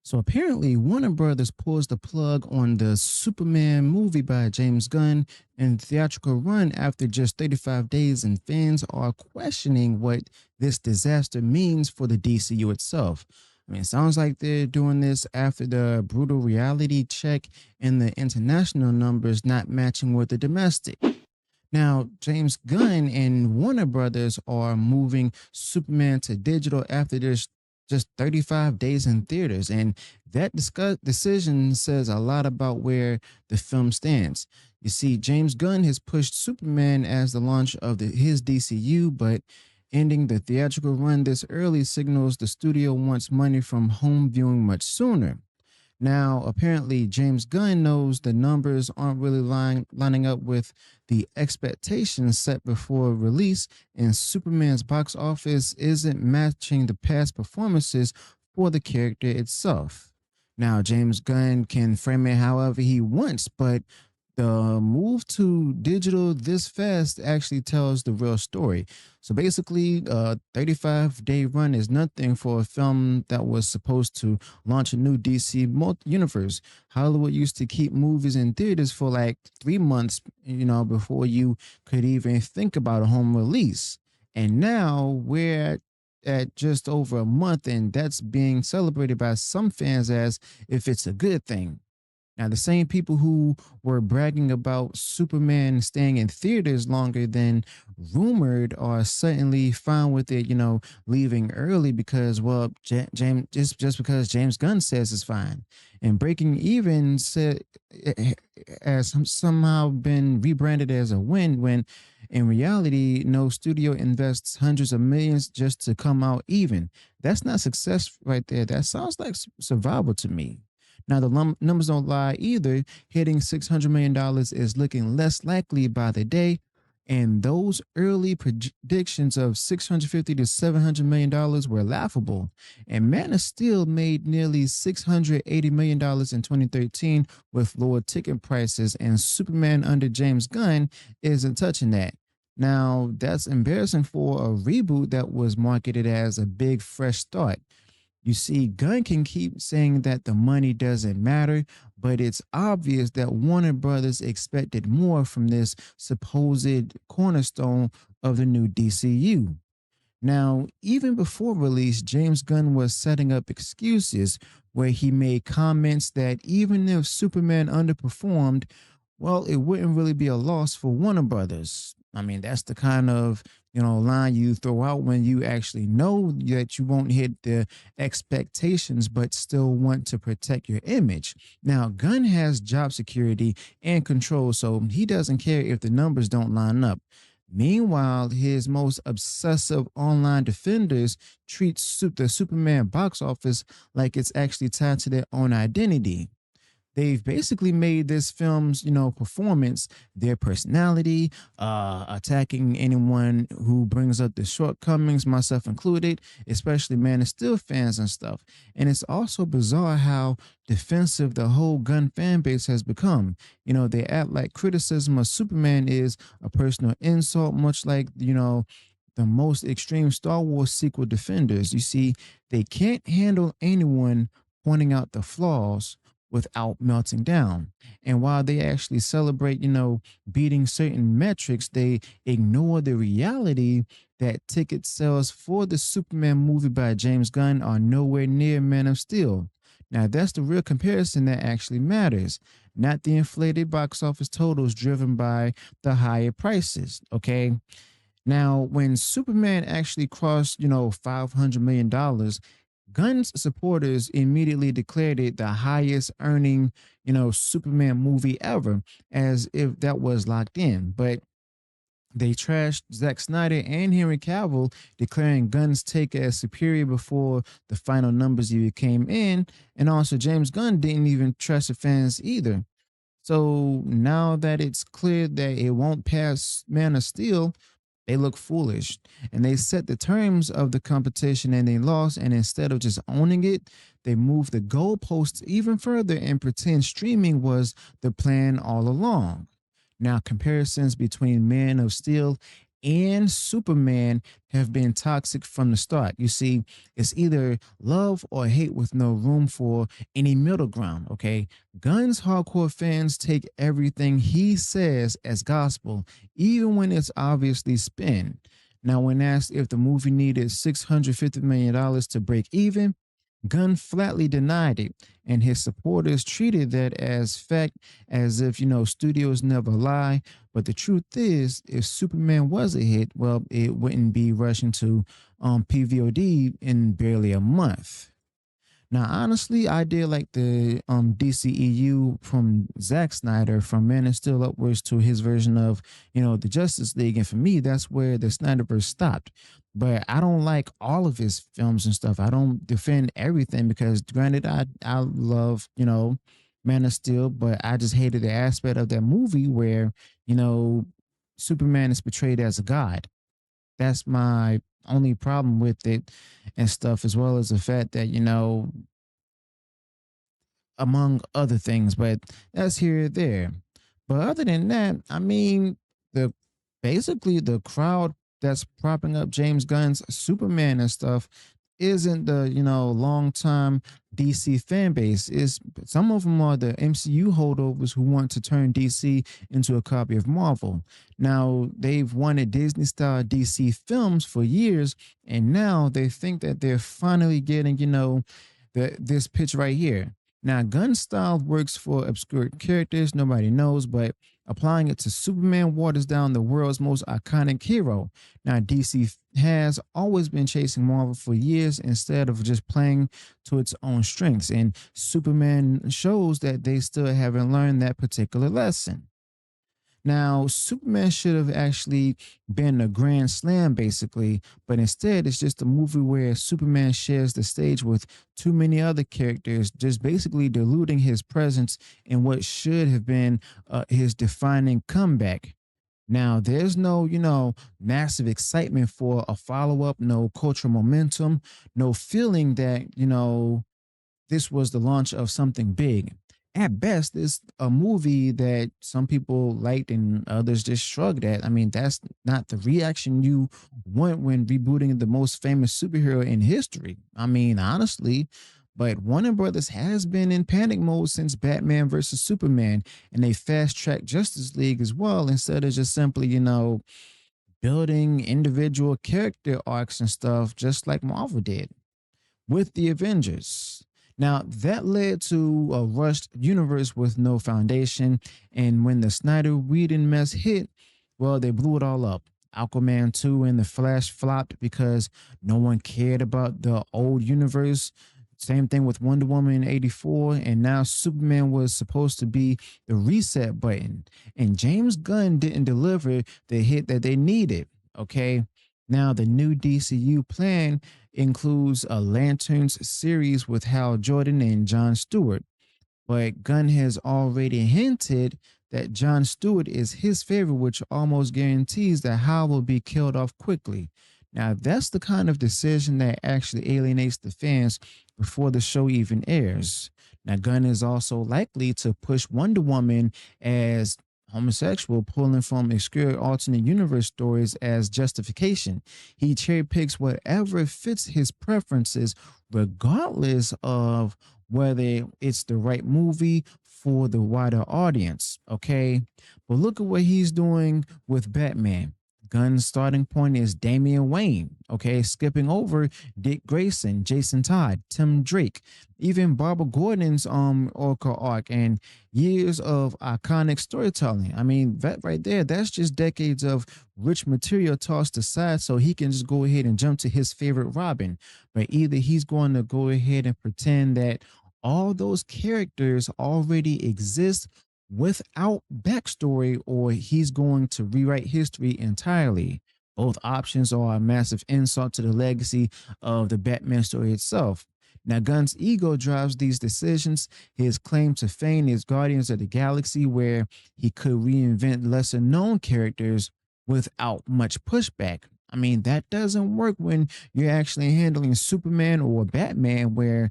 So apparently, Warner Brothers pulls the plug on the Superman movie by James Gunn and theatrical run after just 35 days, and fans are questioning what this disaster means for the DCU itself. I mean, it sounds like they're doing this after the brutal reality check and the international numbers not matching with the domestic. Now, James Gunn and Warner Brothers are moving Superman to digital after there's just 35 days in theaters. And that decision says a lot about where the film stands. You see, James Gunn has pushed Superman as the launch of his DCU, but ending the theatrical run this early signals the studio wants money from home viewing much sooner. Now, apparently, James Gunn knows the numbers aren't really lining up with the expectations set before release, and Superman's box office isn't matching the past performances for the character itself. Now, James Gunn can frame it however he wants, but the move to digital this fast actually tells the real story. So basically, a 35-day run is nothing for a film that was supposed to launch a new DC universe. Hollywood used to keep movies in theaters for like 3 months, before you could even think about a home release. And now we're at just over a month, and that's being celebrated by some fans as if it's a good thing. Now, the same people who were bragging about Superman staying in theaters longer than rumored are suddenly fine with it, leaving early because, well, James just because James Gunn says it's fine. And Breaking Even said has somehow been rebranded as a win when in reality, no studio invests hundreds of millions just to come out even. That's not success right there. That sounds like survival to me. Now, the numbers don't lie either. Hitting $600 million is looking less likely by the day. And those early predictions of 650 to $700 million were laughable. And Man of Steel made nearly $680 million in 2013 with lower ticket prices, and Superman under James Gunn isn't touching that. Now, that's embarrassing for a reboot that was marketed as a big, fresh start. You see, Gunn can keep saying that the money doesn't matter, but it's obvious that Warner Brothers expected more from this supposed cornerstone of the new DCU. Now, even before release, James Gunn was setting up excuses where he made comments that even if Superman underperformed, well, it wouldn't really be a loss for Warner Brothers. I mean, that's the kind of line you throw out when you actually know that you won't hit the expectations, but still want to protect your image. Now, Gunn has job security and control, so he doesn't care if the numbers don't line up. Meanwhile, his most obsessive online defenders treat the Superman box office like it's actually tied to their own identity. They've basically made this film's performance their personality, attacking anyone who brings up the shortcomings, myself included, especially Man of Steel fans and stuff. And it's also bizarre how defensive the whole Gun fan base has become. They act like criticism of Superman is a personal insult, much like the most extreme Star Wars sequel defenders. You see, they can't handle anyone pointing out the flaws without melting down. And while they actually celebrate, beating certain metrics, they ignore the reality that ticket sales for the Superman movie by James Gunn are nowhere near Man of Steel. Now, that's the real comparison that actually matters, not the inflated box office totals driven by the higher prices. Okay. Now, when Superman actually crossed, $500 million, Gunn's supporters immediately declared it the highest earning, Superman movie ever, as if that was locked in. But they trashed Zack Snyder and Henry Cavill, declaring Gunn's take as superior before the final numbers even came in. And also, James Gunn didn't even trust the fans either. So now that it's clear that it won't pass Man of Steel, they look foolish. And they set the terms of the competition and they lost. And instead of just owning it, they moved the goalposts even further and pretend streaming was the plan all along. Now, comparisons between Man of Steel and Superman have been toxic from the start. You see, it's either love or hate with no room for any middle ground, okay? Gunn's hardcore fans take everything he says as gospel, even when it's obviously spin. Now, when asked if the movie needed $650 million dollars to break even, Gunn flatly denied it, and his supporters treated that as fact, as if, studios never lie. But the truth is, if Superman was a hit, well, it wouldn't be rushing to PVOD in barely a month. Now, honestly, I did like the DCEU from Zack Snyder, from Man of Steel upwards to his version of, the Justice League. And for me, that's where the Snyderverse stopped. But I don't like all of his films and stuff. I don't defend everything because, granted, I love, Man of Steel, but I just hated the aspect of that movie where, you know, Superman is portrayed as a god. That's my only problem with it and stuff, as well as the fact that, among other things, but that's here or there. But other than that, I mean, the basically the crowd that's propping up James Gunn's Superman and stuff isn't the long time DC fan base. Is some of them are the MCU holdovers who want to turn DC into a copy of Marvel. Now they've wanted Disney style DC films for years, and now they think that they're finally getting this pitch right here. Now, gun style works for obscure characters nobody knows, but applying it to Superman waters down the world's most iconic hero. Now, DC has always been chasing Marvel for years instead of just playing to its own strengths, and Superman shows that they still haven't learned that particular lesson. Now, Superman should have actually been a grand slam, basically, but instead it's just a movie where Superman shares the stage with too many other characters, just basically diluting his presence in what should have been his defining comeback. Now, there's no, massive excitement for a follow up, no cultural momentum, no feeling that, this was the launch of something big. At best, it's a movie that some people liked and others just shrugged at. I mean, that's not the reaction you want when rebooting the most famous superhero in history. I mean, honestly, but Warner Brothers has been in panic mode since Batman versus Superman, and they fast tracked Justice League as well instead of just simply, building individual character arcs and stuff just like Marvel did with the Avengers. Now, that led to a rushed universe with no foundation. And when the Snyder Whedon mess hit, well, they blew it all up. Aquaman 2 and The Flash flopped because no one cared about the old universe. Same thing with Wonder Woman in 84. And now Superman was supposed to be the reset button. And James Gunn didn't deliver the hit that they needed. Okay. Now, the new DCU plan includes a Lanterns series with Hal Jordan and John Stewart, but Gunn has already hinted that John Stewart is his favorite, which almost guarantees that Hal will be killed off quickly. Now, that's the kind of decision that actually alienates the fans before the show even airs. Now, Gunn is also likely to push Wonder Woman as homosexual, pulling from obscure alternate universe stories as justification. He cherry picks whatever fits his preferences, regardless of whether it's the right movie for the wider audience. Okay. But look at what he's doing with Batman. Gunn's starting point is Damian Wayne, okay, skipping over Dick Grayson, Jason Todd, Tim Drake, even Barbara Gordon's Oracle arc, and years of iconic storytelling. I mean, that right there, that's just decades of rich material tossed aside so he can just go ahead and jump to his favorite Robin. But either he's going to go ahead and pretend that all those characters already exist without backstory, or he's going to rewrite history entirely. Both options are a massive insult to the legacy of the Batman story itself. Now, Gunn's ego drives these decisions. His claim to fame is Guardians of the Galaxy, where he could reinvent lesser known characters without much pushback. I mean, that doesn't work when you're actually handling Superman or Batman, where,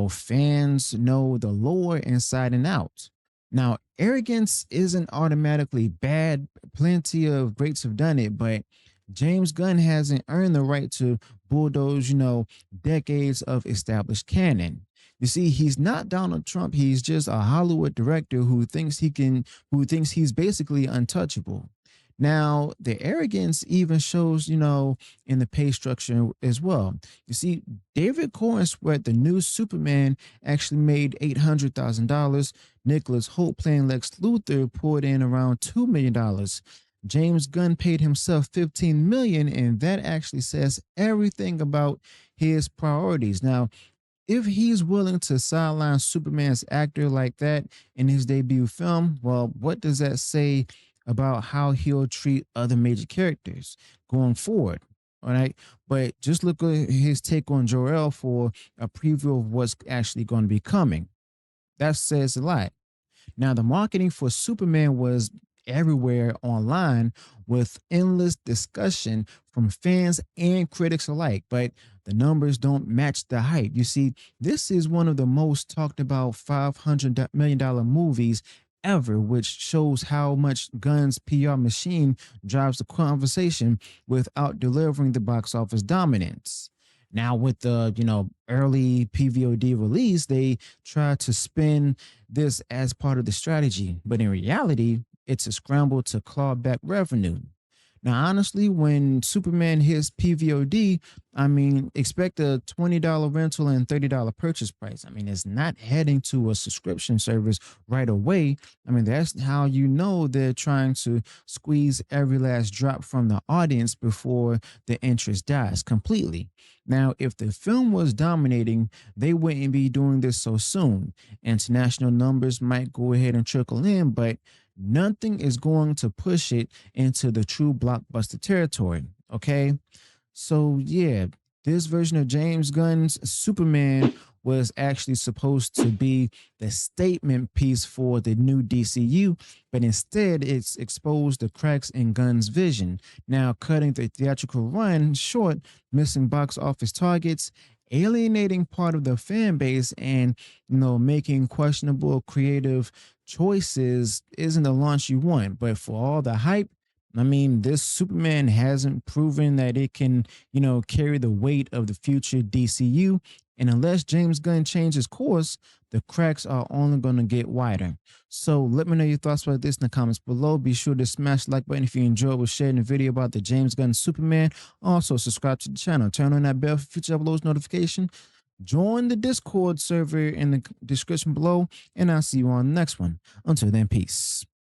fans know the lore inside and out. Now, arrogance isn't automatically bad. Plenty of greats have done it, but James Gunn hasn't earned the right to bulldoze, decades of established canon. You see, he's not Donald Trump. He's just a Hollywood director who thinks he's basically untouchable. Now, the arrogance even shows, in the pay structure as well. You see, David Corn sweat the new Superman actually made $800,000. Nicholas Holt playing Lex Luthor poured in around $2 million. James Gunn paid himself $15 million, and that actually says everything about his priorities. Now, if he's willing to sideline Superman's actor like that in his debut film, well, what does that say about how he'll treat other major characters going forward? All right. But just look at his take on Jor-El for a preview of what's actually going to be coming. That says a lot. Now, the marketing for Superman was everywhere online with endless discussion from fans and critics alike, but the numbers don't match the hype. You see, this is one of the most talked about $500 million movies ever, which shows how much Gunn's PR machine drives the conversation without delivering the box office dominance. Now, with the early PVOD release, they try to spin this as part of the strategy, but in reality, it's a scramble to claw back revenue. Now, honestly, when Superman hits PVOD, I mean, expect a $20 rental and $30 purchase price. I mean, it's not heading to a subscription service right away. I mean, that's how you know they're trying to squeeze every last drop from the audience before the interest dies completely. Now, if the film was dominating, they wouldn't be doing this so soon. International numbers might go ahead and trickle in, but nothing is going to push it into the true blockbuster territory. Okay. So, yeah, this version of James Gunn's Superman was actually supposed to be the statement piece for the new DCU, but instead it's exposed the cracks in Gunn's vision. Now, cutting the theatrical run short, missing box office targets, alienating part of the fan base, and making questionable creative choices isn't the launch you want. But for all the hype, I mean, this Superman hasn't proven that it can, carry the weight of the future DCU. And unless James Gunn changes course, the cracks are only going to get wider. So let me know your thoughts about this in the comments below. Be sure to smash the like button if you enjoyed with sharing the video about the James Gunn Superman. Also, subscribe to the channel. Turn on that bell for future uploads notification. Join the Discord server in the description below. And I'll see you on the next one. Until then, peace.